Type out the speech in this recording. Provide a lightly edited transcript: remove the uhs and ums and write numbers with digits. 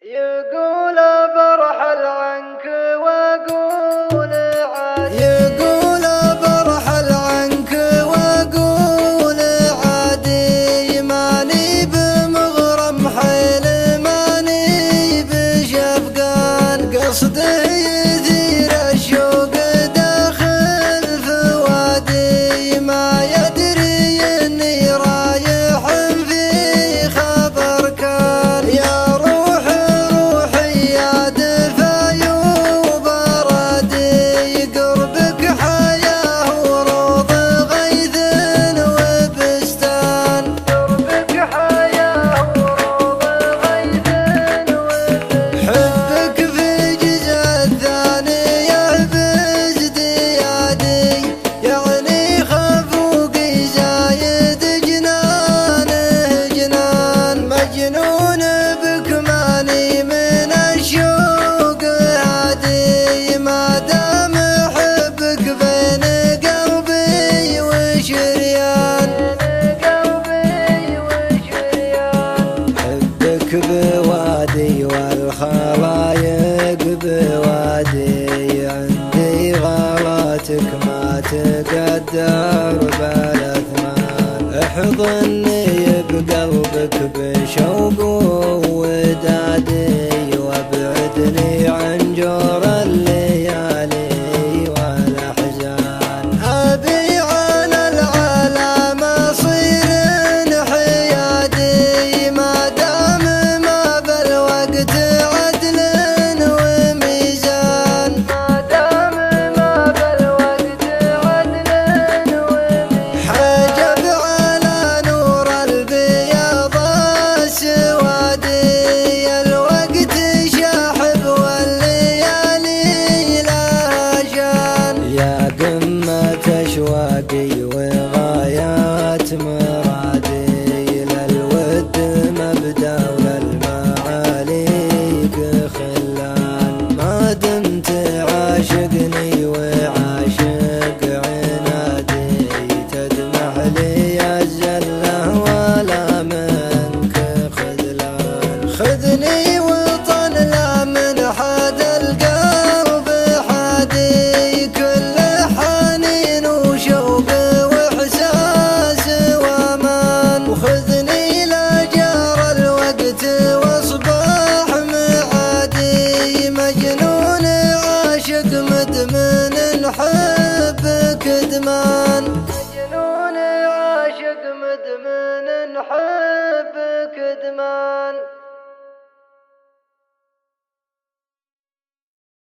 يقول برحل عنك واقول عادي، يقول برحل عنك واقول عادي، ماني بمغرم حيل ماني بشفقان، قصده يثير الشوق داخل فؤادي، ما يدري اني رايح في خبر كان، يا روحي يا دفاي وبردي، قربك حياه وروض غيث وبستان، قربك حياة وروض غيث وبستان، حبك في جزء الثاني يحبس ديادي، يعني خفوقي زايد جنانه جنان، مجنون بك ماني من الشوق هادي، ما دام حبك بين قلبي وشريان، قلبي وشريان، حبك بوادي والخلايق بوادي، عندي غلاتك ما تقدر بالاثمان، احضني بقلبك بشوق